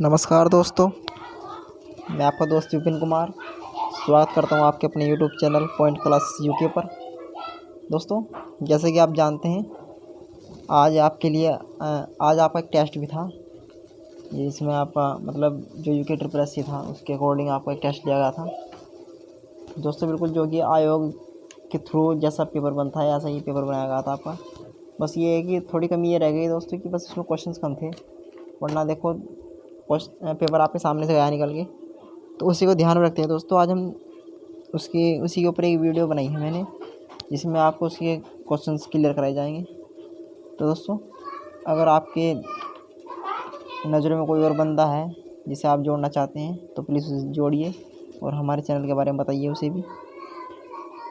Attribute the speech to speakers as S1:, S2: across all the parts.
S1: नमस्कार दोस्तों, मैं आपका दोस्त विपिन कुमार स्वागत करता हूं आपके अपने YouTube channel point class UK पर। दोस्तों, जैसे कि आप जानते हैं, आज आपका एक टेस्ट भी था जिसमें आपका मतलब जो यूके ट्रिपल एससी था उसके अकॉर्डिंग आपका एक टेस्ट लिया गया था। दोस्तों, बिल्कुल जो कि आयोग के थ्रू जैसा पेपर बनता है ऐसा ही पेपर बनाया गया था आपका। बस ये है कि थोड़ी कमी ये रह गई दोस्तों कि बस इसमें क्वेश्चंस कम थे, वरना देखो पेपर आपके सामने से गया निकल के। तो उसी को ध्यान में रखते हैं दोस्तों, आज हम उसी के ऊपर एक वीडियो बनाई है मैंने, जिसमें आपको उसके क्वेश्चंस क्लियर कराए जाएंगे। तो दोस्तों, अगर आपके नज़रों में कोई और बंदा है जिसे आप जोड़ना चाहते हैं तो प्लीज़ उसे जोड़िए और हमारे चैनल के बारे में बताइए उसे भी।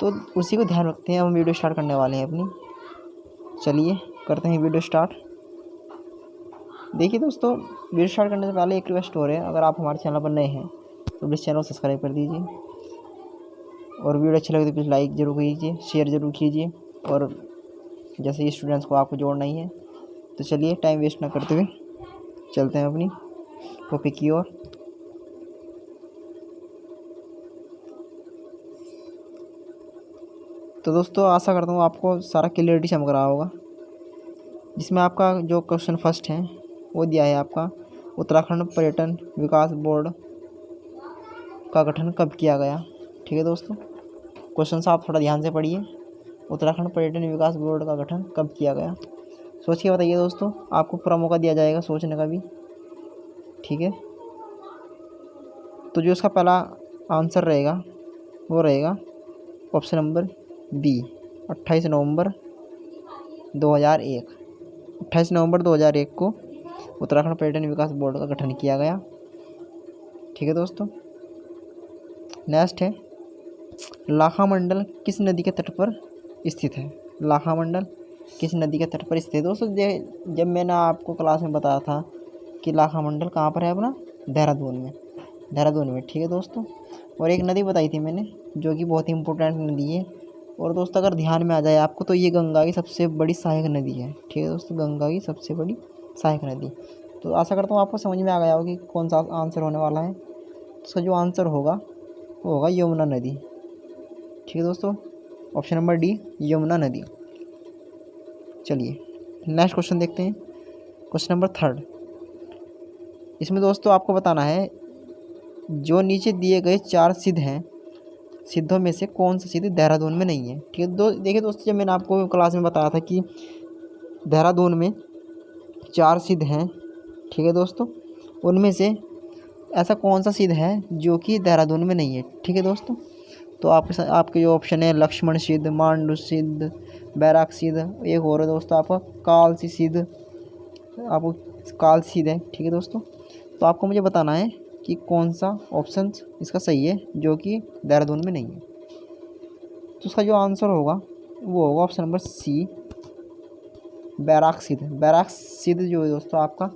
S1: तो उसी को ध्यान रखते हैं, हम वीडियो स्टार्ट करने वाले हैं अपनी। चलिए करते हैं वीडियो स्टार्ट। देखिए दोस्तों, वीडियो स्टार्ट करने से पहले एक रिक्वेस्ट हो रहा है, अगर आप हमारे चैनल पर नए हैं तो प्लीज़ चैनल को सब्सक्राइब कर दीजिए और वीडियो अच्छी लगे तो प्लीज़ लाइक ज़रूर कीजिए, शेयर ज़रूर कीजिए। और जैसे ही स्टूडेंट्स को आपको जोड़ना ही है, तो चलिए टाइम वेस्ट ना करते हुए चलते हैं अपनी टॉपिक की ओर। तो दोस्तों, आशा करता हूँ आपको सारा क्लियरिटी समझ रहा होगा। जिसमें आपका जो क्वेश्चन फर्स्ट है वो दिया है आपका, उत्तराखंड पर्यटन विकास बोर्ड का गठन कब किया गया। ठीक है दोस्तों, क्वेश्चन आप थोड़ा ध्यान से पढ़िए। उत्तराखंड पर्यटन विकास बोर्ड का गठन कब किया गया, सोच के बताइए दोस्तों। आपको पूरा मौका दिया जाएगा सोचने का भी, ठीक है। तो जो इसका पहला आंसर रहेगा वो रहेगा ऑप्शन नंबर बी, 28 नवंबर 2001। 28 नवंबर 2001 को उत्तराखंड पर्यटन विकास बोर्ड का गठन किया गया। ठीक है दोस्तों, नेक्स्ट है, लाखा मंडल किस नदी के तट पर स्थित है। लाखा मंडल किस नदी के तट पर स्थित है दोस्तों। जब मैंने आपको क्लास में बताया था कि लाखा मंडल कहाँ पर है अपना, देहरादून में। ठीक है दोस्तों, और एक नदी बताई थी मैंने जो कि बहुत ही इंपॉर्टेंट नदी है। और दोस्तों, अगर ध्यान में आ जाए आपको तो ये गंगा की सबसे बड़ी सहायक नदी है। ठीक है दोस्तों, गंगा की सबसे बड़ी सहायक नदी। तो आशा करता हूँ आपको समझ में आ गया होगा कि कौन सा आंसर होने वाला है। इसका जो आंसर होगा वो होगा यमुना नदी। ठीक है दोस्तों, ऑप्शन नंबर डी, यमुना नदी। चलिए नेक्स्ट क्वेश्चन देखते हैं, क्वेश्चन नंबर थर्ड। इसमें दोस्तों आपको बताना है, जो नीचे दिए गए 4 सिद्ध हैं, सिद्धों में से कौन सा सिद्ध देहरादून में नहीं है। ठीक है देखिए दोस्तों, जब मैंने आपको क्लास में बताया था कि देहरादून में 4 सिद्ध हैं, ठीक है दोस्तों, उनमें से ऐसा कौन सा सिद्ध है जो कि देहरादून में नहीं है। ठीक है दोस्तों, तो आपके जो ऑप्शन है, लक्ष्मण सिद्ध, मांडू सिद्ध, बैराग सिद्ध, एक और है दोस्तों आपका कालसी सिद्ध, आपको कालसी सिद्ध है। ठीक है दोस्तों, तो आपको मुझे बताना है कि कौन सा ऑप्शन इसका सही है जो कि देहरादून में नहीं है। तो उसका जो आंसर होगा वो होगा ऑप्शन नंबर सी, बैराग सिद्ध जो है दोस्तों आपका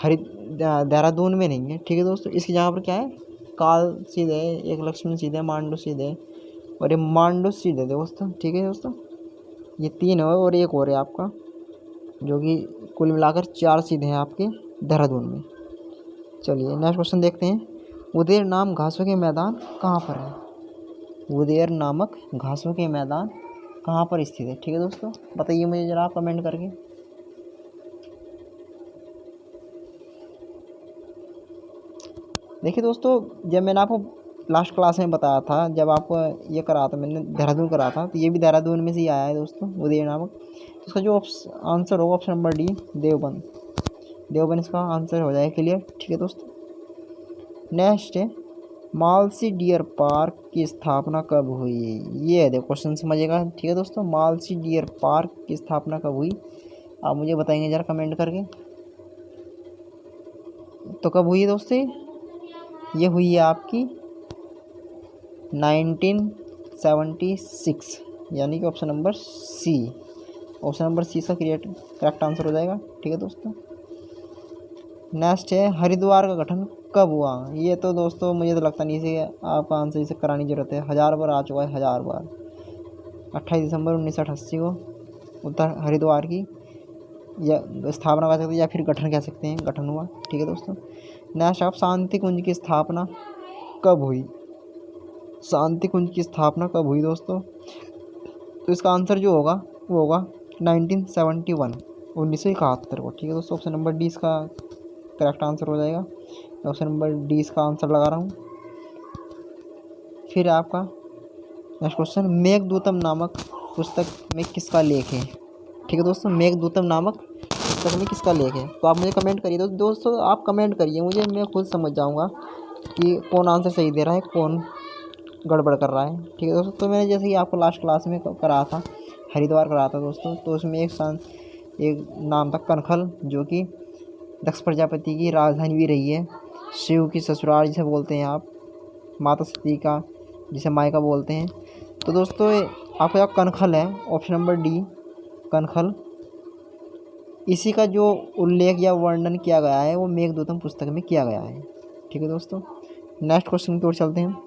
S1: देहरादून में नहीं है। ठीक है दोस्तों, इसकी जगह पर क्या है, काल सिद्ध है, एक लक्ष्मण सिद्ध है, मांडू सिद्ध है और ये मांडू सिद्ध है दोस्तों। ठीक है दोस्तों, ये 3 है और एक और है आपका, जो कि कुल मिलाकर 4 सिद्ध हैं आपके देहरादून में। चलिए नेक्स्ट क्वेश्चन देखते हैं, उदेर नाम घासों के मैदान कहाँ पर है। उदेर नामक घासों के मैदान कहाँ पर स्थित है। ठीक है दोस्तों, बताइए मुझे ज़रा आप कमेंट करके। देखिए दोस्तों, जब मैंने आपको लास्ट क्लास में बताया था, जब आपको ये करा था मैंने, देहरादून करा था, तो ये भी देहरादून में से ही आया है दोस्तों, उदय नामक। तो इसका जो आंसर होगा ऑप्शन नंबर डी, देवबंद इसका आंसर हो जाएगा क्लियर। ठीक है दोस्तों, नेक्स्ट है, मालसी डियर पार्क की स्थापना कब हुई। ये है देखो क्वेश्चन समझिएगा। ठीक है दोस्तों, मालसी डियर पार्क की स्थापना कब हुई, आप मुझे बताएंगे ज़रा कमेंट करके। तो कब हुई है दोस्तों, ये हुई है आपकी 1976, यानी कि ऑप्शन नंबर सी इसका करेक्ट आंसर हो जाएगा। ठीक है दोस्तों, नेक्स्ट है, हरिद्वार का गठन कब हुआ। ये तो दोस्तों मुझे तो लगता नहीं, इसे आपका आंसर इसे कराने की जरूरत है, 1000 बार आ चुका है, 1000 बार। 28 दिसंबर 1988 को हरिद्वार की या स्थापना कह सकते हैं, या फिर गठन कह सकते हैं, गठन हुआ। ठीक है दोस्तों। नेक्स्ट आप शांति कुंज की स्थापना कब हुई? शांति कुंज की स्थापना कब हुई दोस्तों? तो इसका आंसर जो होगा वो होगा 1971, 1971 को। ठीक है दोस्तों, ऑप्शन नंबर डी इसका करेक्ट आंसर हो जाएगा। ऑप्शन नंबर डी इसका आंसर लगा रहा हूँ। फिर आपका नेक्स्ट क्वेश्चन, मेघदूतम नामक पुस्तक में किसका लेख है? ठीक है दोस्तों, मेघदूतम नामक पुस्तक में किसका लेख है? तो आप मुझे कमेंट करिए। तो दोस्तों आप कमेंट करिए मुझे, मैं खुद समझ जाऊँगा कि कौन आंसर सही दे रहा है, कौन गड़बड़ कर रहा है। ठीक है दोस्तों, तो मैंने जैसे कि आपको लास्ट क्लास में करा था, हरिद्वार कराया था दोस्तों, तो उसमें एक नाम था कनखल, जो कि दक्ष प्रजापति की राजधानी भी रही है, शिव की ससुराल जिसे बोलते हैं आप, माता सती का जिसे मायका बोलते हैं। तो दोस्तों आपका जो कनखल है, ऑप्शन नंबर डी कनखल, इसी का जो उल्लेख या वर्णन किया गया है वो मेघदूतम पुस्तक में किया गया है। ठीक है दोस्तों, नेक्स्ट क्वेश्चन की ओर चलते हैं।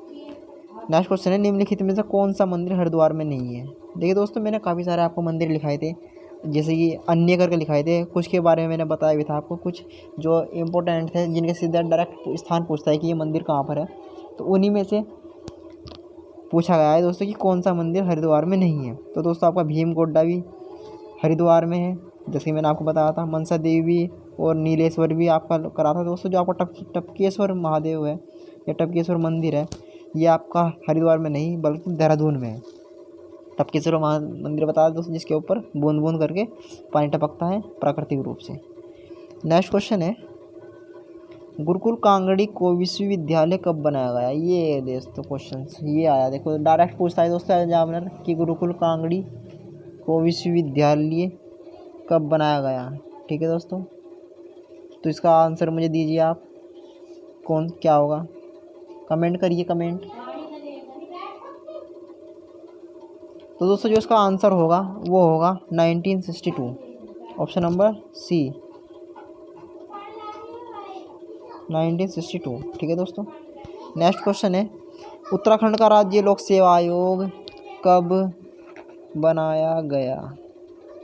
S1: नेक्स्ट क्वेश्चन है, निम्नलिखित में से कौन सा मंदिर हरिद्वार में नहीं है? देखिए दोस्तों, मैंने काफ़ी सारे आपको मंदिर लिखाए थे, जैसे कि अन्य करके लिखाए थे, कुछ के बारे में मैंने बताया भी था आपको, कुछ जो इम्पोर्टेंट थे जिनके सीधा डायरेक्ट स्थान पूछता है कि ये मंदिर कहाँ पर है, तो उन्हीं में से पूछा गया है दोस्तों कि कौन सा मंदिर हरिद्वार में नहीं है। तो दोस्तों आपका भीम गोड्डा भी हरिद्वार में है, जैसे कि मैंने आपको बताया था, मनसा देवी और नीलेश्वर भी आपका करा था दोस्तों। जो आपका टपकेश्वर महादेव है या टपकेश्वर मंदिर है, ये आपका हरिद्वार में नहीं बल्कि देहरादून में है। टपकेश्वर मंदिर बताया दोस्तों, जिसके ऊपर बूंद बूंद करके पानी टपकता है प्राकृतिक रूप से। नेक्स्ट क्वेश्चन है, गुरुकुल कांगड़ी को विश्वविद्यालय कब बनाया गया? ये दोस्तों क्वेश्चन ये आया, देखो डायरेक्ट पूछता है दोस्तों एग्जामिनर कि गुरुकुल कांगड़ी को विश्वविद्यालय कब बनाया गया। ठीक है दोस्तों, तो इसका आंसर मुझे दीजिए आप, कौन क्या होगा, कमेंट करिए कमेंट। तो दोस्तों जो इसका आंसर होगा वो होगा 1962, ऑप्शन नंबर सी 1962। ठीक है दोस्तों, नेक्स्ट क्वेश्चन है, उत्तराखंड का राज्य लोक सेवा आयोग कब बनाया गया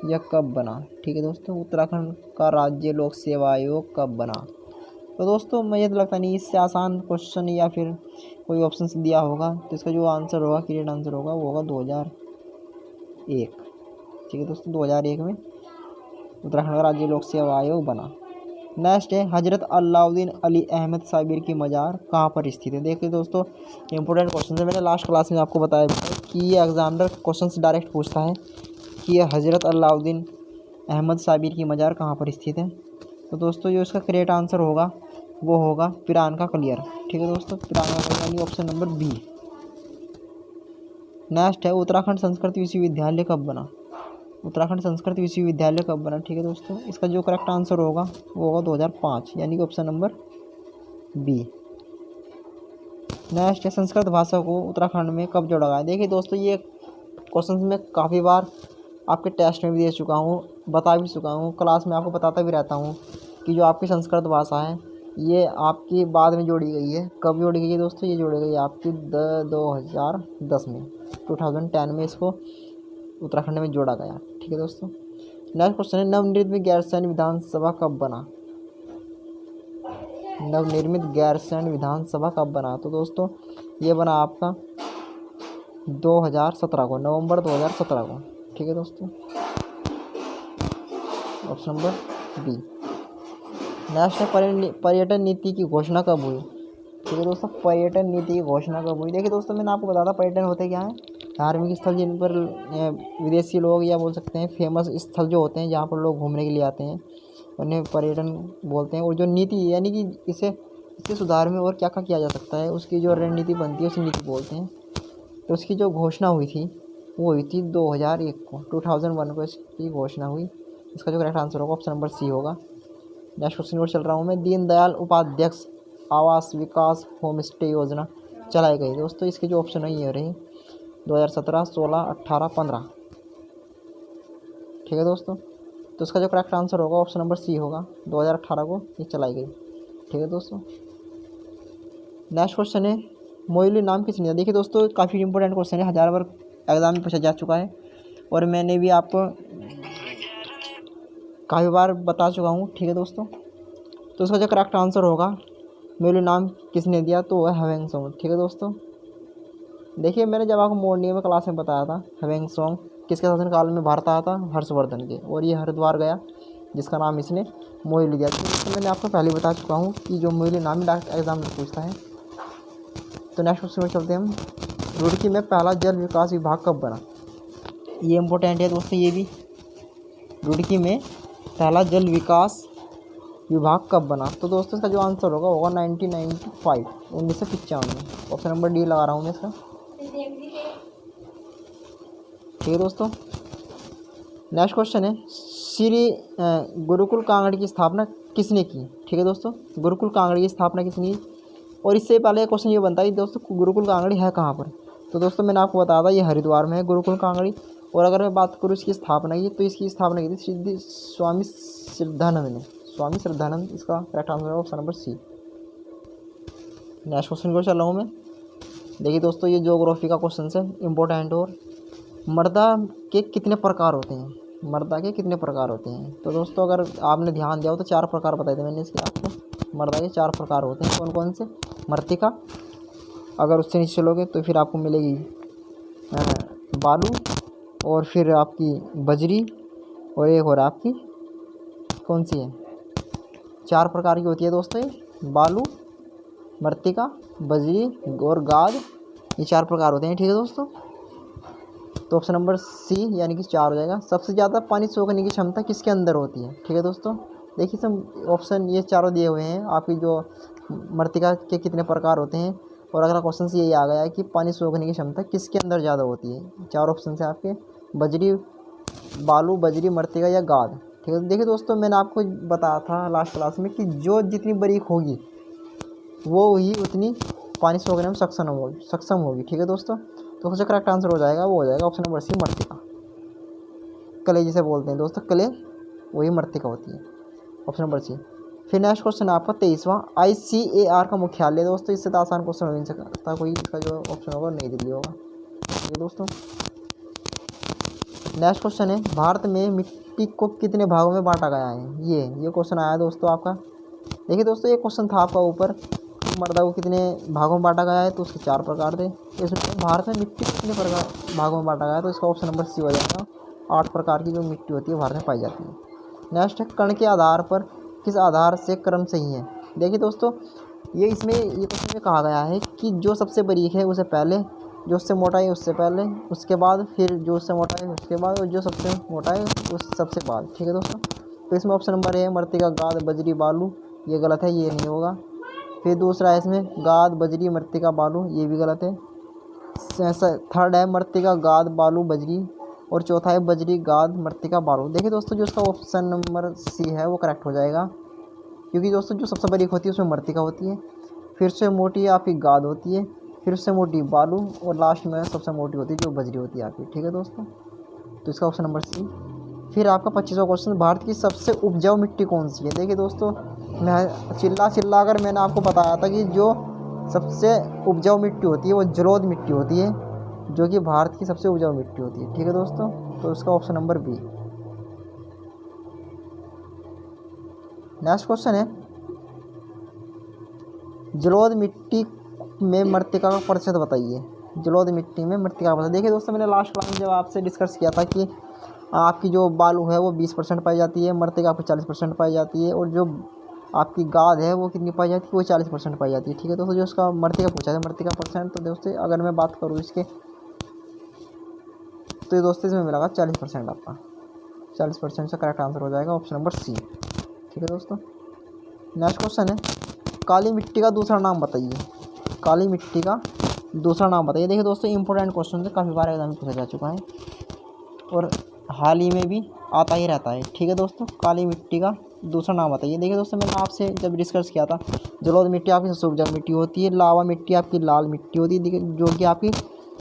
S1: या कब बना? ठीक है दोस्तों, उत्तराखंड का राज्य लोक सेवा आयोग कब बना? तो दोस्तों मुझे तो लगता नहीं इससे आसान क्वेश्चन या फिर कोई ऑप्शन दिया होगा, तो इसका जो आंसर होगा, करेक्ट आंसर होगा वो होगा 2001। ठीक है दोस्तों, 2001 में उत्तराखंड का राज्य लोक सेवा आयोग बना। नेक्स्ट है, हजरत अलाउद्दीन अली अहमद साबिर की मज़ार कहाँ पर स्थित है? देखिए दोस्तों इंपॉर्टेंट क्वेश्चन है, मैंने लास्ट क्लास में आपको बताया कि ये एग्जामिनर क्वेश्चंस डायरेक्ट पूछता है कि ये हजरत अलाउद्दीन अहमद साबिर की मज़ार कहाँ पर स्थित है। तो दोस्तों जो इसका करेक्ट आंसर होगा वो होगा पिरान का क्लियर। ठीक है दोस्तों, पिरान का क्लियर यानी ऑप्शन नंबर बी। नेक्स्ट है, उत्तराखंड संस्कृत विश्वविद्यालय कब बना? उत्तराखंड संस्कृत विश्वविद्यालय कब बना? ठीक है दोस्तों, इसका जो करेक्ट आंसर होगा वो होगा 2005, यानी कि ऑप्शन नंबर बी। नेक्स्ट है, संस्कृत भाषा को उत्तराखंड में कब जोड़ा गया? देखिए दोस्तों ये क्वेश्चन मैं काफ़ी बार आपके टेस्ट में भी दे चुका हूँ, बता भी चुका हूँ, क्लास में आपको बताता भी रहता हूँ कि जो आपकी संस्कृत भाषा है ये आपकी बाद में जोड़ी गई है। कब जोड़ी गई है दोस्तों? ये जोड़ी गई है आपकी 2010 में, 2010 में इसको उत्तराखंड में जोड़ा गया। ठीक है दोस्तों, नेक्स्ट क्वेश्चन है, नवनिर्मित गैरसैंण विधानसभा कब बना? नवनिर्मित गैरसैंण विधानसभा कब बना? तो दोस्तों ये बना आपका 2017 को, नवंबर 2017 को। ठीक है दोस्तों, ऑप्शन नंबर बी। नेक्स्ट है, पर्यटन नीति की घोषणा कब हुई? ठीक है दोस्तों, पर्यटन नीति की घोषणा कब हुई? देखिए दोस्तों मैंने आपको बताया था पर्यटन होते क्या है, धार्मिक स्थल जिन पर विदेशी लोग या बोल सकते हैं फेमस स्थल जो होते हैं जहाँ पर लोग घूमने के लिए आते हैं, उन्हें पर्यटन बोलते हैं। और जो नीति यानी कि इससे सुधार में और क्या क्या किया जा सकता है, उसकी जो रणनीति बनती है उसे नीति बोलते हैं। तो उसकी जो घोषणा हुई थी वो हुई थी 2001 को, 2001 को इसकी घोषणा हुई। इसका जो करेक्ट आंसर होगा ऑप्शन नंबर सी होगा। नेक्स्ट क्वेश्चन और चल रहा हूँ मैं, दीनदयाल उपाध्याय आवास विकास होम स्टे योजना चलाई गई दोस्तों, इसके जो ऑप्शन है ये रही 2017, 16, 18, 15। ठीक है दोस्तों, तो इसका जो करेक्ट आंसर होगा ऑप्शन नंबर सी होगा, 2018 को ये चलाई गई। ठीक है दोस्तों, नेक्स्ट क्वेश्चन है, मोइली नाम किसने दिया? देखिए दोस्तों काफ़ी इंपॉर्टेंट क्वेश्चन है, 1000 बार एग्जाम में पूछा जा चुका है और मैंने भी आपको काफ़ी बार बता चुका हूँ, ठीक है दोस्तों। तो इसका जो करेक्ट आंसर होगा, मेरे नाम किसने दिया, तो वह हवेंग सॉन्ग, ठीक है दोस्तों। देखिए मैंने जब आपको मॉर्निंग में क्लास में बताया था, हवेंग सॉन्ग किसके शासनकाल में भारत आया था, हर्षवर्धन के, और ये हरिद्वार गया जिसका नाम इसने मोहिली दिया। तो मैंने आपको पहले बता चुका हूँ कि जो मोहिली नाम डायरेक्ट एग्जाम में पूछता है। तो नेक्स्ट क्वेश्चन में चलते हैं हम। रुड़की में पहला जल विकास विभाग कब बना, ये इम्पोर्टेंट है दोस्तों। ये भी रुड़की में पहला जल विकास विभाग कब बना, तो दोस्तों इसका जो आंसर होगा 1995, 1995। ऑप्शन नंबर डी लगा रहा हूँ मैं इसका, ठीक है दोस्तों। नेक्स्ट क्वेश्चन है, श्री गुरुकुल कांगड़ी की स्थापना किसने की, ठीक है दोस्तों। गुरुकुल कांगड़ी की स्थापना किसने की, और इससे पहले क्वेश्चन ये बनता है दोस्तों, गुरुकुल कांगड़ी है कहाँ पर। तो दोस्तों मैंने आपको बताया था ये हरिद्वार में है गुरुकुल कांगड़ी। और अगर मैं बात करूँ इसकी स्थापना की, तो इसकी स्थापना की थी सिद्धि स्वामी श्रद्धानंद ने, स्वामी श्रद्धानंद। इसका करेक्ट आंसर है option number C. Next question को चल रहा हूँ मैं। देखिए दोस्तों ये ज्योग्राफी का क्वेश्चन है, इंपॉर्टेंट। और मृदा के कितने प्रकार होते हैं, मृदा के कितने प्रकार होते हैं। तो दोस्तों अगर आपने ध्यान दिया हो तो 4 प्रकार बताए थे मैंने इसके आपको। मृदा के 4 प्रकार होते हैं, कौन कौन से। मृत्तिका, अगर उससे नीचे चलोगे तो फिर आपको मिलेगी बालू, और फिर आपकी बजरी, और एक और आपकी कौन सी है, 4 प्रकार की होती है दोस्तों ये, बालू, मृत्तिका, बजरी और गाद, ये 4 प्रकार होते हैं, ठीक है दोस्तों। तो ऑप्शन नंबर सी यानी कि 4 हो जाएगा। सबसे ज़्यादा पानी सोखने की क्षमता किसके अंदर होती है, ठीक है दोस्तों। देखिए सब ऑप्शन ये चारों दिए हुए हैं आपकी, जो मृत्तिका के कितने प्रकार होते हैं, और अगला क्वेश्चन से यही आ गया है कि पानी सोखने की क्षमता किसके अंदर ज़्यादा होती है। 4 ऑप्शन से आपके, बजरी, बालू, बजरी, मृत्तिका या गाद, ठीक है। देखिए दोस्तों मैंने आपको बताया था लास्ट क्लास में कि जो जितनी बारीक होगी वो ही उतनी पानी सोखने में सक्षम होगी, ठीक है दोस्तों। तो सबसे करेक्ट आंसर हो जाएगा, वो हो जाएगा ऑप्शन नंबर सी, मृत्तिका। कले जिसे बोलते हैं दोस्तों, कले वही मृत्तिका होती है, ऑप्शन नंबर सी। फिर नेक्स्ट क्वेश्चन है आपका 23वां, ICAR का मुख्यालय। दोस्तों इससे तो आसान क्वेश्चन हो नहीं सकता कोई, इसका जो ऑप्शन होगा नई दिल्ली होगा, ठीक है दोस्तों। नेक्स्ट क्वेश्चन है, भारत में मिट्टी को कितने भागों में बांटा गया है, ये क्वेश्चन आया है दोस्तों आपका। देखिए दोस्तों ये क्वेश्चन था आपका ऊपर, मृदा को कितने भागों में बांटा गया है, तो उसके 4 प्रकार थे। इसमें भारत में मिट्टी को कितने प्रकार भागों में बांटा गया है, तो इसका ऑप्शन नंबर सी हो जाएगा। 8 प्रकार की जो मिट्टी होती है भारत में पाई जाती है। नेक्स्ट है, कण के आधार पर किस आधार से क्रम सही है। देखिए दोस्तों ये क्वेश्चन में कहा गया है कि जो सबसे बारीक है उसे पहले, जो उससे मोटा है उससे पहले, उसके बाद फिर जो उससे मोटा है उसके बाद, और जो सबसे मोटा है उस सबसे बाद, ठीक है दोस्तों। तो इसमें ऑप्शन नंबर है मृत्तिका, गाद, बजरी, बालू, ये गलत है, ये नहीं होगा। फिर दूसरा है इसमें गाद, बजरी, मृत्तिका, बालू, ये भी गलत है। थर्ड है मृत्तिका, गाद, बालू, बजरी, और चौथा है बजरी, गाद, मृत्तिका, बालू। देखिए दोस्तों जो उसका ऑप्शन नंबर सी है वो करेक्ट हो जाएगा, क्योंकि दोस्तों जो सबसे बारीक होती है उसमें मृत्तिका होती है, फिर उससे मोटी आपकी गाद होती है, फिर उससे मोटी बालू, और लास्ट में सबसे मोटी होती है जो बजरी होती है आपकी, ठीक है दोस्तों। तो इसका ऑप्शन नंबर सी। फिर आपका 25वां क्वेश्चन, भारत की सबसे उपजाऊ मिट्टी कौन सी है। देखिए दोस्तों मैं चिल्ला कर मैंने आपको बताया था कि जो सबसे उपजाऊ मिट्टी होती है वो जलोढ़ मिट्टी होती है, जो कि भारत की सबसे उपजाऊ मिट्टी होती है, ठीक है दोस्तों। तो इसका option number B. Next question है, जलोढ़ मिट्टी में मृत्तिका का प्रतिशत बताइए। जलोढ़ मिट्टी में मृत्तिका का प्रतिशत, देखिए दोस्तों मैंने लास्ट क्लास में जब आपसे डिस्कस किया था कि आपकी जो बालू है वो 20% पाई जाती है, मृत्तिका आपकी 40% पाई जाती है, और जो आपकी गाद है वो कितनी पाई जाती है, वो 40% पाई जाती है, ठीक है दोस्तों। जो उसका मृत्तिका पूछा है, मृत्तिका परसेंट, तो दोस्तों अगर मैं बात करूँ इसके, तो ये दोस्तों इसमें मिलेगा 40% आपका, 40% से करेक्ट आंसर हो जाएगा ऑप्शन नंबर सी, ठीक है दोस्तों। नेक्स्ट क्वेश्चन है, काली मिट्टी का दूसरा नाम बताइए। काली मिट्टी का दूसरा नाम बताइए। देखिए दोस्तों इंपॉर्टेंट क्वेश्चन है, काफ़ी बार एग्जाम में पूछा जा चुका है और हाल ही में भी आता ही रहता है, ठीक है दोस्तों। काली मिट्टी का दूसरा नाम बताइए। देखिए दोस्तों मैंने आपसे जब डिस्कस किया था, जलोढ़ मिट्टी आपकी सबसे उपजाऊ मिट्टी होती है, लावा मिट्टी आपकी लाल मिट्टी होती है, देखिए जो कि आपकी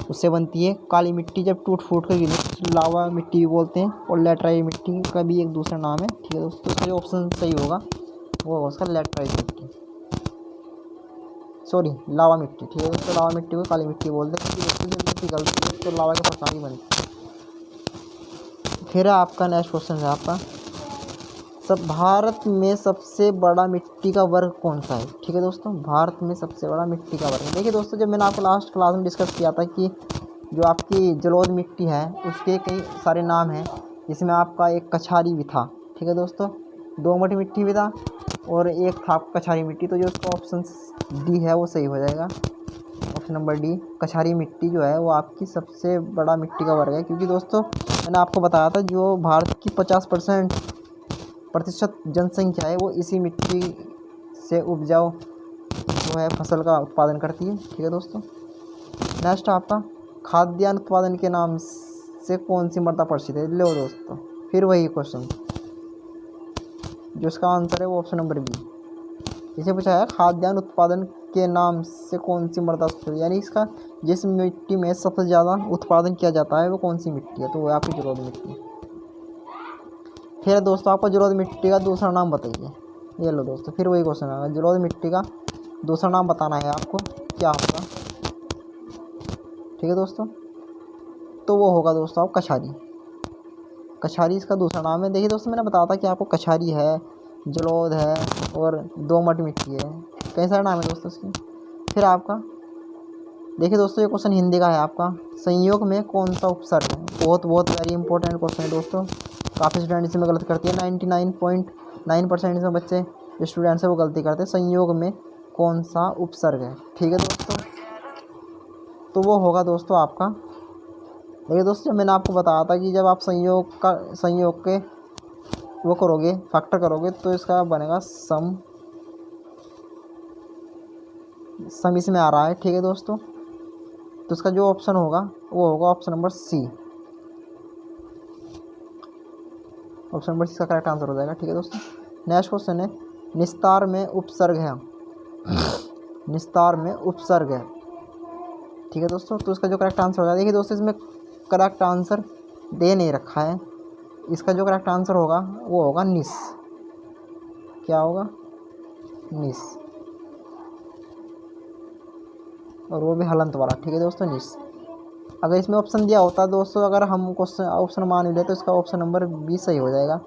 S1: उससे बनती है। काली मिट्टी जब टूट फूट कर गिरती लावा मिट्टी भी बोलते हैं, और लेटराइट मिट्टी का भी एक दूसरा नाम है, ठीक है दोस्तों। इसका जो ऑप्शन सही होगा वो होगा उसका लेटराइट मिट्टी, सॉरी लावा मिट्टी, ठीक है दोस्तों। लावा मिट्टी को काली मिट्टी बोलते हैं, मिट्टी गलती है तो लावा के प्रकार ही बनती है। फिर आपका नेक्स्ट क्वेश्चन है आपका सब भारत में सबसे बड़ा मिट्टी का वर्ग कौन सा है? ठीक है दोस्तों, भारत में सबसे बड़ा मिट्टी का वर्ग। देखिए दोस्तों, जब मैंने आपको लास्ट क्लास में डिस्कस किया था कि जो आपकी जलोढ़ मिट्टी है उसके कई सारे नाम हैं, जिसमें आपका एक कछारी भी था। ठीक है दोस्तों, दोमट मिट्टी भी था और एक था कछारी मिट्टी। तो जो उसका ऑप्शन डी है वो सही हो जाएगा, ऑप्शन नंबर डी। कछारी मिट्टी जो है वो आपकी सबसे बड़ा मिट्टी का वर्ग है, क्योंकि दोस्तों मैंने आपको बताया था जो भारत की 50% जनसंख्या है वो इसी मिट्टी से उपजाऊ जो है फसल का उत्पादन करती है। ठीक है दोस्तों, नेक्स्ट आपका खाद्यान्न उत्पादन के नाम से कौन सी मृदा प्रसिद्ध है? लो दोस्तों, फिर वही क्वेश्चन, जो इसका आंसर है वो ऑप्शन नंबर बी। इसे पूछा है खाद्यान्न उत्पादन के नाम से कौन सी मृदा प्रसिद्ध है, यानी इसका जिस मिट्टी में सबसे ज़्यादा उत्पादन किया जाता है वो कौन सी मिट्टी है? तो वो आपकी जलोढ़ मिट्टी। फिर दोस्तों आपको जलोढ़ मिट्टी का दूसरा नाम बताइए। ये लो दोस्तों, फिर वही क्वेश्चन आएगा, जलोढ़ मिट्टी का दूसरा नाम बताना है आपको, क्या होगा? ठीक है दोस्तों, तो वो होगा दोस्तों आप कछारी। कछारी इसका दूसरा नाम है। देखिए दोस्तों, मैंने बताया था कि आपको कछारी है, जलोढ़ है और दोमट मिट्टी है, कई सारे नाम है दोस्तों इसके। फिर आपका देखिए दोस्तों, ये क्वेश्चन हिंदी का है आपका, संयोग में कौन सा उपसर्ग है? बहुत वेरी इंपॉर्टेंट क्वेश्चन है दोस्तों, काफ़ी स्टूडेंट इसमें गलत करती है। 99.9% इसमें बच्चे जो स्टूडेंट्स है वो गलती करते हैं। संयोग में कौन सा उपसर्ग है? ठीक है दोस्तों, तो वो होगा दोस्तों आपका, देखिए दोस्तों मैंने आपको बताया था कि जब आप संयोग के वो करोगे, फैक्टर करोगे, तो इसका बनेगा सम इसमें आ रहा है। ठीक है दोस्तों, तो इसका जो ऑप्शन होगा वो होगा option number C. Option number C का करेक्ट आंसर हो जाएगा। ठीक है दोस्तों, नेक्स्ट क्वेश्चन है, निस्तार में उपसर्ग है। निस्तार में उपसर्ग है। ठीक है दोस्तों, तो इसका जो करेक्ट आंसर हो जाएगा, देखिए दोस्तों इसमें करेक्ट आंसर दे नहीं रखा है, इसका जो करेक्ट आंसर होगा वो होगा निस। क्या होगा? निस, और वो भी हलंत वाला। ठीक है दोस्तों, निस। अगर इसमें ऑप्शन दिया होता दोस्तों, अगर हम क्वेश्चन ऑप्शन मान ले तो इसका ऑप्शन नंबर बी सही हो जाएगा।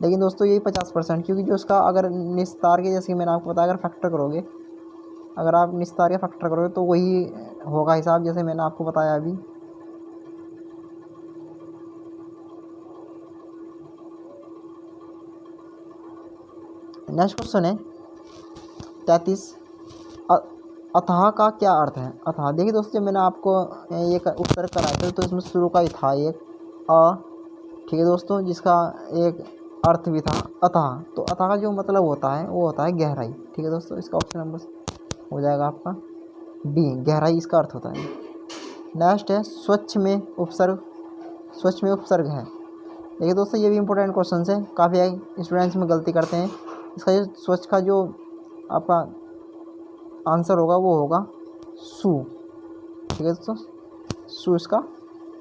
S1: लेकिन दोस्तों यही 50%, क्योंकि जो इसका अगर निस्तार के, जैसे कि मैंने आपको बताया, अगर फैक्टर करोगे, अगर आप निस्तार का फैक्टर करोगे तो वही होगा हिसाब, जैसे मैंने आपको बताया अभी। नेक्स्ट क्वेश्चन है 33, अथाह का क्या अर्थ है? अथाह, देखिए दोस्तों मैंने आपको एक उत्तर कराया था, तो इसमें शुरू का ही था एक अ। ठीक है दोस्तों, जिसका एक अर्थ भी था अथाह। तो अथाह का जो मतलब होता है वो होता है गहराई। ठीक है दोस्तों, इसका ऑप्शन नंबर हो जाएगा आपका डी, गहराई इसका अर्थ होता है। नेक्स्ट है स्वच्छ में उपसर्ग। स्वच्छ में उपसर्ग है। देखिए दोस्तों ये भी इंपॉर्टेंट क्वेश्चन है, काफ़ी स्टूडेंट्स में गलती करते हैं। इसका जो स्वच्छ का जो आपका आंसर होगा वो होगा सु। ठीक है दोस्तों, सु इसका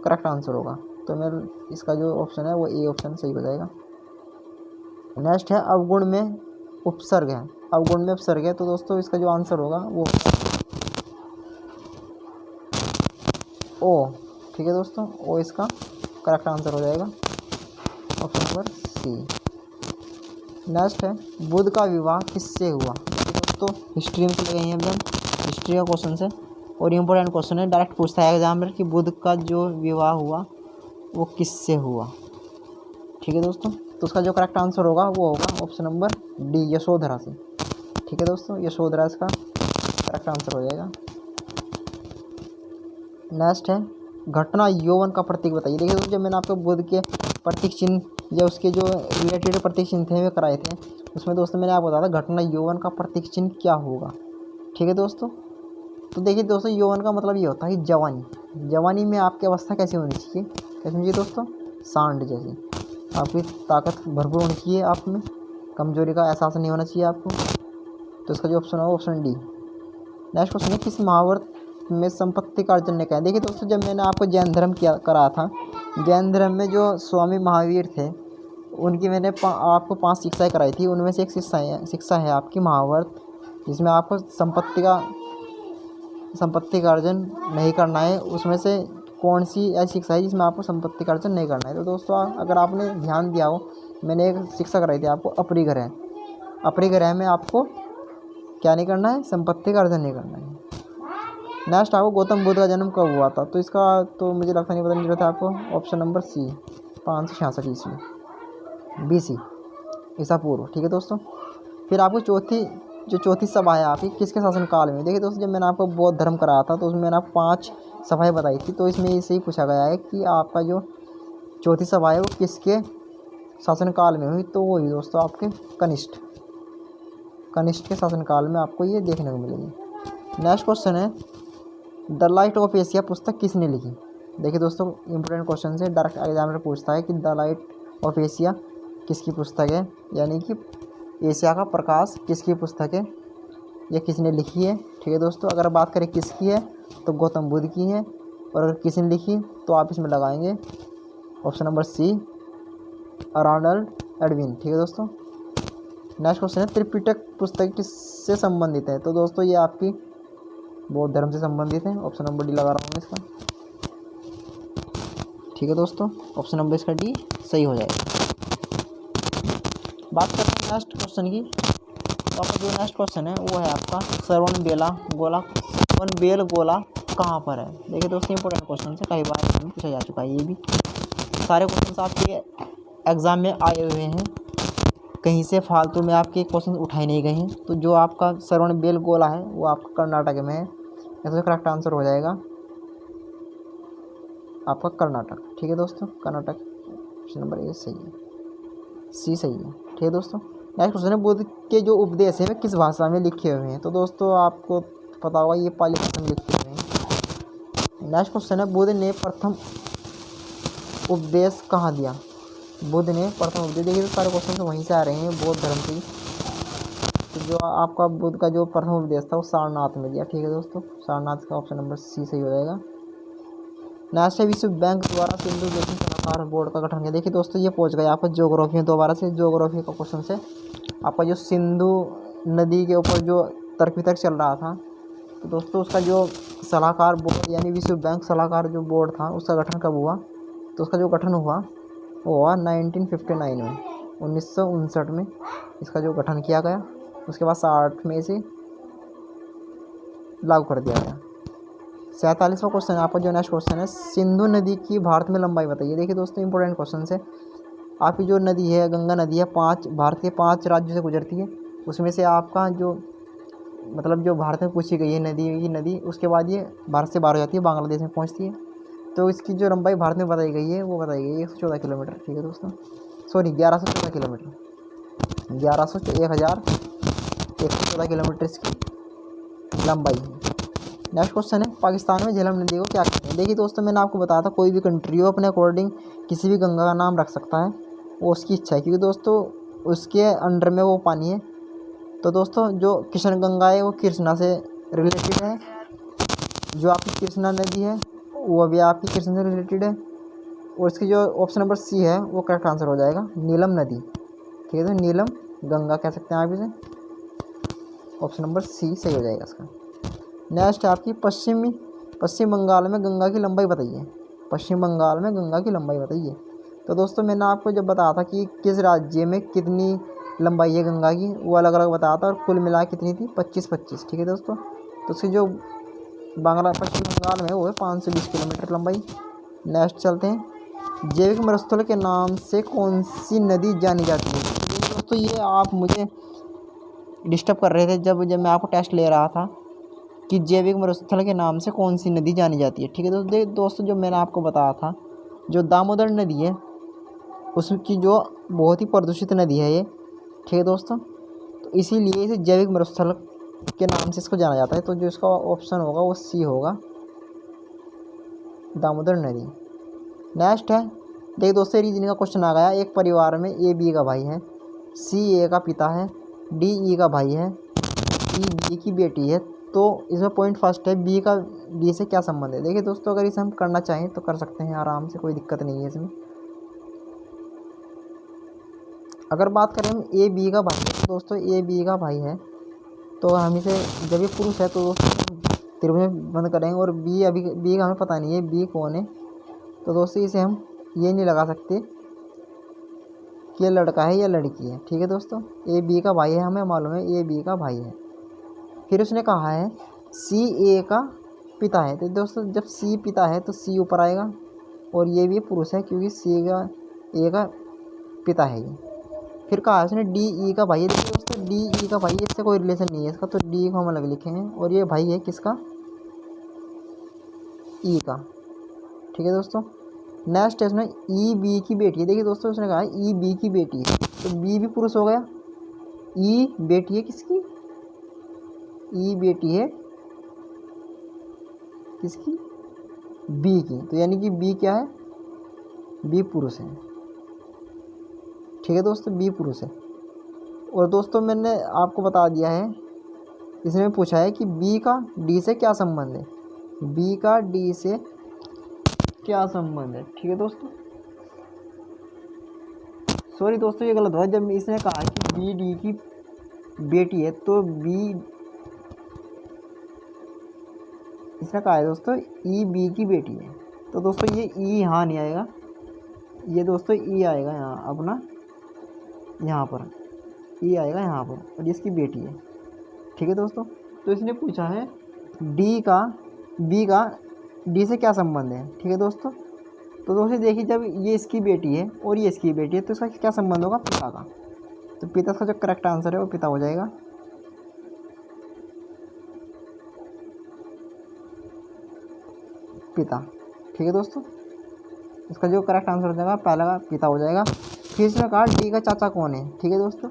S1: करेक्ट आंसर होगा। तो मैं इसका जो ऑप्शन है वो ए ऑप्शन सही हो जाएगा। नेक्स्ट है अवगुण में उपसर्ग है। अवगुण में उपसर्ग है, तो दोस्तों इसका जो आंसर होगा वो ओ। ठीक है दोस्तों, ओ इसका करेक्ट आंसर हो जाएगा, ऑप्शन नंबर सी। नेक्स्ट है बुध का विवाह किससे हुआ? दोस्तों हिस्ट्री में चले गए हैं, हम हिस्ट्री का क्वेश्चन है और इम्पोर्टेंट क्वेश्चन है, डायरेक्ट पूछता है एग्जाम में कि बुध का जो विवाह हुआ वो किससे हुआ। ठीक है दोस्तों, तो उसका जो करेक्ट आंसर होगा वो होगा ऑप्शन नंबर डी, यशोधरा से। ठीक है दोस्तों, यशोधरा इसका करेक्ट आंसर हो जाएगा। नेक्स्ट है घटना यौवन का प्रतीक बताइए। देखिए दोस्तों, जब मैंने आपको बुध के प्रतीक चिन्ह या उसके जो रिलेटेड प्रतीक चिन्ह थे वे कराए थे, उसमें दोस्तों मैंने आपको बताया था घटना यौवन का प्रतीक चिन्ह क्या होगा। ठीक है दोस्तों, तो देखिए दोस्तों यौवन का मतलब ये होता है जवानी। जवानी में आपकी अवस्था कैसी होनी चाहिए? कैसे समझिए दोस्तों? सांड जैसी, आपकी ताकत भरपूर होनी चाहिए, आप में कमजोरी का एहसास नहीं होना चाहिए आपको। तो इसका जो ऑप्शन होगा ऑप्शन डी। नेक्स्ट क्वेश्चन है किस महाभारत में संपत्ति का अर्जन ने कहा? देखिए दोस्तों, जब मैंने आपको जैन धर्म कराया था, जैन धर्म में जो स्वामी महावीर थे उनकी मैंने आपको 5 शिक्षाएँ कराई थी। उनमें से एक शिक्षा है आपकी महाभारत, जिसमें आपको संपत्ति का अर्जन नहीं करना है। उसमें से कौन सी ऐसी शिक्षा है जिसमें आपको संपत्ति का अर्जन नहीं करना है? तो दोस्तों अगर आपने ध्यान दिया हो मैंने एक शिक्षा कराई थी आपको अपरिग्रह। अपरिग्रह में आपको क्या नहीं करना है, संपत्ति का अर्जन नहीं करना है। नेक्स्ट आपको गौतम बुद्ध का जन्म कब हुआ था, तो इसका तो मुझे लगता नहीं, बताने की जरूरत है आपको। ऑप्शन नंबर सी 566 ईस्वी BC ईसा पूर्व। ठीक है दोस्तों। फिर आपको चौथी सभा है आपकी किसके शासनकाल में। देखिए दोस्तों, जब मैंने आपको बौद्ध धर्म कराया था तो उसमें मैंने आपको 5 सभाएं बताई थी, तो इसमें इसे ही पूछा गया है कि आपका जो चौथी सभा है वो किसके शासनकाल में हुई, तो वो हुई दोस्तों आपके कनिष्ठ के शासनकाल में आपको ये देखने को मिलेगी। नेक्स्ट क्वेश्चन है द लाइट ऑफ एशिया पुस्तक किसने लिखी। देखिए दोस्तों, इंपॉर्टेंट क्वेश्चन से डायरेक्ट एग्जामिनर पूछता है कि द लाइट ऑफ एशिया किसकी पुस्तक है, यानी कि एशिया का प्रकाश किसकी पुस्तक है, ये किसने लिखी है। ठीक है दोस्तों, अगर बात करें किसकी है तो गौतम बुद्ध की है, और अगर किसने लिखी तो आप इसमें लगाएंगे option number C Ronald Edwin. ठीक है दोस्तों। नेक्स्ट क्वेश्चन है त्रिपिटक पुस्तक किससे संबंधित है, तो दोस्तों ये आपकी बौद्ध धर्म से संबंधित है। ऑप्शन नंबर डी लगा रहा हूँ इसका। ठीक है दोस्तों, ऑप्शन नंबर इसका डी सही हो जाएगा। बात करते हैं नेक्स्ट क्वेश्चन की। तो आपका जो नेक्स्ट क्वेश्चन है वो है आपका श्रवणबेल गोला कहाँ पर है। देखिए दोस्तों, इंपॉर्टेंट क्वेश्चन है, कई बार एग्जाम में पूछा जा चुका है। ये भी सारे क्वेश्चन आपके एग्जाम में आए हुए हैं, कहीं से फालतू में आपके क्वेश्चन उठाए नहीं गए हैं। तो जो आपका श्रवणबेल गोला है वो आपका कर्नाटक में है, ऐसा करेक्ट आंसर हो जाएगा आपका कर्नाटक। ठीक है दोस्तों, कर्नाटक ऑप्शन नंबर ए सही है, सी सही है। ठीक है दोस्तों। नेक्स्ट क्वेश्चन है बुद्ध के जो उपदेश हैं वे किस भाषा में लिखे हुए हैं, तो दोस्तों आपको पता होगा ये पाली भाषा में लिखे हुए हैं। नेक्स्ट क्वेश्चन है बुद्ध ने प्रथम उपदेश कहाँ दिया। बुद्ध ने प्रथम उपदेश, देखिए तो सारे क्वेश्चन तो वहीं से आ रहे हैं, बौद्ध धर्म से। तो जो आपका बुद्ध का जो प्रथम उपदेश था वो सारनाथ में दिया। ठीक है दोस्तों, सारनाथ का ऑप्शन नंबर सी सही हो जाएगा। नेशनल विश्व बैंक द्वारा सिंधु जोखिम सलाहकार बोर्ड का गठन किया। देखिए दोस्तों, ये पहुंच गया आपका ज्योग्राफी में, दोबारा से ज्योग्राफी का क्वेश्चन से। आपका जो सिंधु नदी के ऊपर जो तर्क वितर्क चल रहा था, तो दोस्तों उसका जो सलाहकार बोर्ड यानी विश्व बैंक सलाहकार जो बोर्ड था उसका गठन कब हुआ, तो उसका जो गठन हुआ वो हुआ 1959 में, 1959 में इसका जो गठन किया गया। उसके बाद 60 में इसे लागू कर दिया गया। 47वां क्वेश्चन आपका जो नेक्स्ट क्वेश्चन है सिंधु नदी की भारत में लंबाई बताइए। देखिए दोस्तों, इंपॉर्टेंट क्वेश्चन है। आपकी जो नदी है गंगा नदी है, भारत के 5 राज्यों से गुजरती है। उसमें से आपका जो मतलब जो भारत में पूछी गई है नदी, उसके बाद ये भारत से बाहर हो जाती है, बांग्लादेश में पहुंचती है। तो इसकी जो लंबाई भारत में बताई गई है वो बताई गई है 114 किलोमीटर। ठीक है दोस्तों, सॉरी 1114 किलोमीटर, 1114 किलोमीटर इसकी लंबाई है। नेक्स्ट क्वेश्चन है पाकिस्तान में झेलम नदी को क्या कहते हैं। देखिए दोस्तों, मैंने आपको बताया था कोई भी कंट्री हो अपने अकॉर्डिंग किसी भी गंगा का नाम रख सकता है, वो उसकी इच्छा है, क्योंकि दोस्तों उसके अंडर में वो पानी है। तो दोस्तों जो किशन गंगा है वो कृष्णा से रिलेटेड है, जो आपकी कृष्णा नदी है वो भी आपकी कृष्णा से रिलेटेड है, और इसकी जो ऑप्शन नंबर सी है वो करेक्ट आंसर हो जाएगा नीलम नदी। ठीक है, तो नीलम गंगा कह सकते हैं आप इसे, ऑप्शन नंबर सी सही हो जाएगा इसका। नेक्स्ट है आपकी पश्चिम बंगाल में गंगा की लंबाई बताइए। पश्चिम बंगाल में गंगा की लंबाई बताइए। तो दोस्तों मैंने आपको जब बताया था कि किस राज्य में कितनी लंबाई है गंगा की, वो अलग अलग बताया था, और कुल मिला कितनी थी 25-25। ठीक है दोस्तों, तो उसकी जो पश्चिम बंगाल में वो है 520 किलोमीटर लंबाई। नेक्स्ट चलते हैं जैविक मरुस्थल के नाम से कौन सी नदी जानी जाती है। तो दोस्तों ये आप मुझे डिस्टर्ब कर रहे थे जब मैं आपको टेस्ट ले रहा था कि जैविक मरुस्थल के नाम से कौन सी नदी जानी जाती है। ठीक है दोस्तों जो मैंने आपको बताया था जो दामोदर नदी है उसकी जो बहुत ही प्रदूषित नदी है ये। ठीक है दोस्तों, तो इसीलिए इसे जैविक मरुस्थल के नाम से इसको जाना जाता है। तो जो इसका ऑप्शन होगा वो सी होगा, दामोदर नदी। नेक्स्ट है देखिए दोस्तों रीजनिंग का क्वेश्चन आ गया। एक परिवार में ए बी का भाई है, सी ए का पिता है, डी ई का भाई है, ई बी की बेटी है। तो इसमें पॉइंट फर्स्ट है बी का डी से क्या संबंध है। देखिए दोस्तों अगर इसे हम करना चाहें तो कर सकते हैं आराम से, कोई दिक्कत नहीं है इसमें। अगर बात करें हम ए बी का भाई है तो दोस्तों ए बी का भाई है तो हम इसे जब ये पुरुष है तो दोस्तों त्रिभुज में बंद करेंगे, और बी अभी बी का हमें पता नहीं है बी कौन है, तो दोस्तों इसे हम ये नहीं लगा सकते कि ये लड़का है या लड़की है। ठीक है दोस्तों, ए बी का भाई है, हमें मालूम है ए बी का भाई है। फिर उसने कहा है सी ए का पिता है। तो दोस्तों जब सी पिता है तो सी ऊपर आएगा, और ये भी पुरुष है क्योंकि सी का ए का पिता है ये। फिर कहा है उसने डी ई का भाई है। देखिए दोस्तों डी ई का भाई है, इससे कोई रिलेशन नहीं है इसका, तो डी को हम अलग लिखे हैं, और ये भाई है किसका, ई का। ठीक है दोस्तों, नेक्स्ट है उसने ई बी की बेटी है। देखिए दोस्तों उसने कहा है ई बी की बेटी है, तो बी भी पुरुष हो गया। ई बेटी है किसकी, ई बेटी है किसकी, बी की, तो यानी कि बी क्या है, बी पुरुष है। ठीक है दोस्तों, बी पुरुष है। और दोस्तों मैंने आपको बता दिया है, इसने पूछा है कि बी का डी से क्या संबंध है, बी का डी से क्या संबंध है। ठीक है दोस्तों, सॉरी दोस्तों ये गलत हुआ, जब इसने कहा कि बी डी की बेटी है तो बी, इसने कहा है दोस्तों ई बी की बेटी है, तो दोस्तों ये ई यहाँ नहीं आएगा, ये दोस्तों ई आएगा यहाँ अपना, यहाँ पर ई आएगा यहाँ पर, और इसकी बेटी है। ठीक है दोस्तों, तो इसने पूछा है डी का बी का डी से क्या संबंध है। ठीक है दोस्तों, तो दोस्तों देखिए जब ये इसकी बेटी है और ये इसकी बेटी है तो इसका क्या संबंध होगा, पिता का। तो पिता का जो करेक्ट आंसर है वो पिता हो जाएगा। पिता। ठीक है दोस्तों, इसका जो करेक्ट आंसर हो जाएगा पहला का पिता हो जाएगा। फिर इसने कहा डी का चाचा कौन है। ठीक है दोस्तों,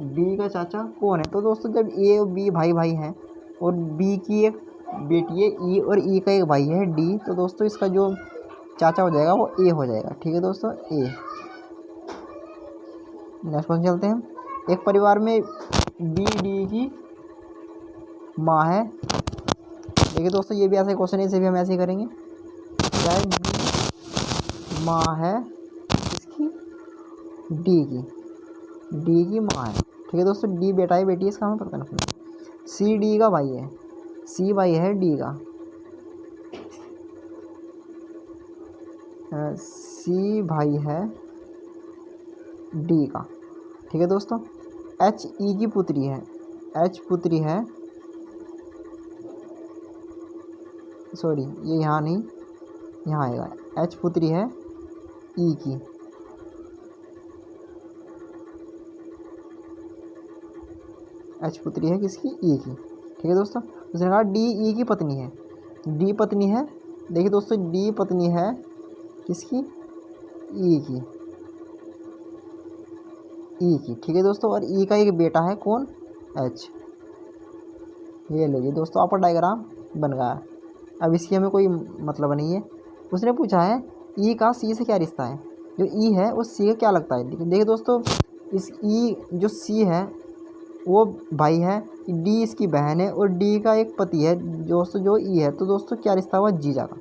S1: डी का चाचा कौन है, तो दोस्तों जब ए और बी भाई भाई हैं और बी की एक बेटी है ई, और ई का एक भाई है डी, तो दोस्तों इसका जो चाचा हो जाएगा वो ए हो जाएगा। ठीक है दोस्तों, ए। नेक्स्ट क्वेश्चन चलते हैं। एक परिवार में बी डी की माँ है। देखिए दोस्तों ये भी ऐसा क्वेश्चन है, इसे भी हम ऐसे ही करेंगे। क्या है, बी माँ है इसकी, डी की माँ है। ठीक है दोस्तों, डी बेटा है बेटी है, इसका हमें पता नहीं। सी डी का भाई है, सी भाई है डी का, सी भाई है डी का। ठीक है दोस्तों, एच ई की पुत्री है, एच पुत्री है, सॉरी ये यहाँ नहीं, यहाँ आएगा, एच पुत्री है ई की, एच पुत्री है किसकी, ई की। ठीक है दोस्तों, उसने कहा डी ई की पत्नी है, डी पत्नी है। देखिए दोस्तों डी पत्नी है किसकी, ई की, ई की। ठीक है दोस्तों, और ई का एक बेटा है कौन, एच। ये लीजिए दोस्तों आपका डायग्राम बन गया। अब इसकी हमें कोई मतलब नहीं है। उसने पूछा है ई का सी से क्या रिश्ता है, जो ई है वो सी का क्या लगता है। देखिए दोस्तों इस ई जो सी है वो भाई है, डी इसकी बहन है, और डी का एक पति है दोस्तों जो ई है, तो दोस्तों क्या रिश्ता हुआ, जीजा का।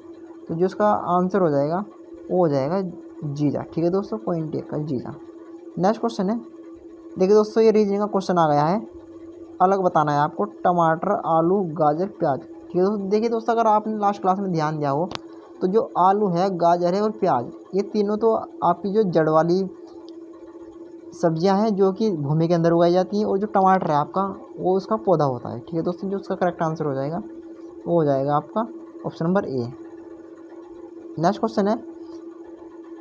S1: तो जो उसका आंसर हो जाएगा वो हो जाएगा जीजा। ठीक है दोस्तों, पॉइंट एक का जीजा। नेक्स्ट क्वेश्चन है, देखिए दोस्तों ये रीजनिंग का क्वेश्चन आ गया है, अलग बताना है आपको, टमाटर आलू गाजर प्याज। ठीक है दोस्तों, देखिए दोस्तों अगर आपने लास्ट क्लास में ध्यान दिया हो तो जो आलू है, गाजर है और प्याज, ये तीनों तो आपकी जो जड़ वाली सब्जियां हैं जो कि भूमि के अंदर उगाई जाती हैं, और जो टमाटर है आपका वो उसका पौधा होता है। ठीक है दोस्तों, जो उसका करेक्ट आंसर हो जाएगा वो हो जाएगा आपका option number A. Next question है,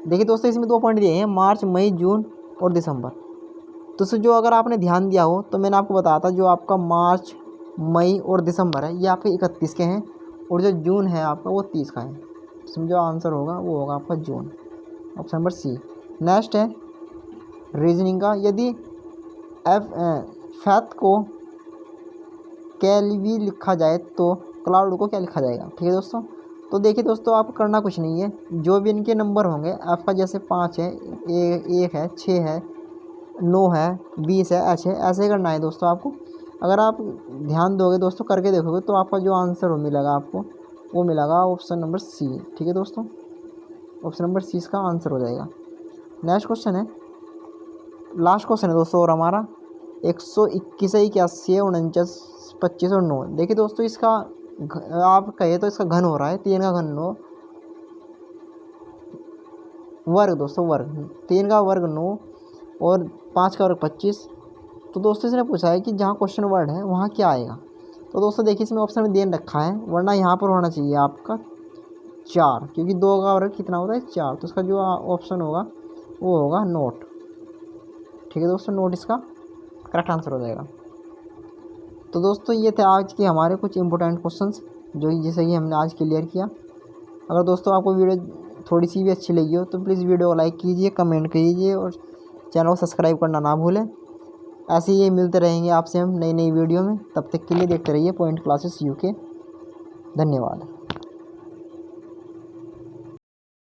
S1: देखिए दोस्तों इसमें 2 पॉइंट दिए हैं, मार्च मई जून और दिसंबर। तो जो अगर आपने ध्यान दिया हो तो मैंने आपको बताया था जो आपका मार्च मई और दिसंबर है ये आपके 31 के हैं, और जो जून है आपका वो 30 का है। इसमें जो आंसर होगा वो होगा आपका जून, ऑप्शन नंबर सी। नेक्स्ट है रीजनिंग का, यदि फैथ को कैलवी लिखा जाए तो क्लाउड को क्या लिखा जाएगा। ठीक है दोस्तों, तो देखिए दोस्तों आपको करना कुछ नहीं है, जो भी इनके नंबर होंगे एफ का जैसे 5 है, 1 है, 6 है, 9 है, 20 है, ऐसे ऐसे करना है दोस्तों आपको। अगर आप ध्यान दोगे दोस्तों, करके देखोगे तो आपका जो आंसर हो मिलेगा आपको वो मिलेगा ऑप्शन नंबर सी। ठीक है दोस्तों, ऑप्शन नंबर सी इसका आंसर हो जाएगा। नेक्स्ट क्वेश्चन है, लास्ट क्वेश्चन है दोस्तों और हमारा 121 है, 81 है, 49, 25 और 9। देखिए दोस्तों इसका आप कहे तो इसका घन हो रहा है, 3 का घन 9 वर्ग दोस्तों, वर्ग 3 का वर्ग 9, और 5 का वर्ग 25। तो दोस्तों इसने पूछा है कि जहाँ क्वेश्चन वर्ड है वहाँ क्या आएगा। तो दोस्तों देखिए इसमें ऑप्शन में दे रखा है, वरना यहाँ पर होना चाहिए आपका 4, क्योंकि 2 का वर्ग कितना होता है 4। तो इसका जो ऑप्शन होगा वो होगा नोट। ठीक है दोस्तों, नोट इसका करेक्ट आंसर हो जाएगा। तो दोस्तों ये थे आज के हमारे कुछ इंपॉर्टेंट क्वेश्चंस जो जैसे कि हमने आज क्लियर किया। अगर दोस्तों आपको वीडियो थोड़ी सी भी अच्छी लगी हो तो प्लीज़ वीडियो को लाइक कीजिए, कमेंट कीजिए और चैनल को सब्सक्राइब करना ना भूलें। ऐसे ही मिलते रहेंगे आपसे हम नई नई वीडियो में। तब तक के लिए देखते रहिए पॉइंट क्लासेस यूके। धन्यवाद।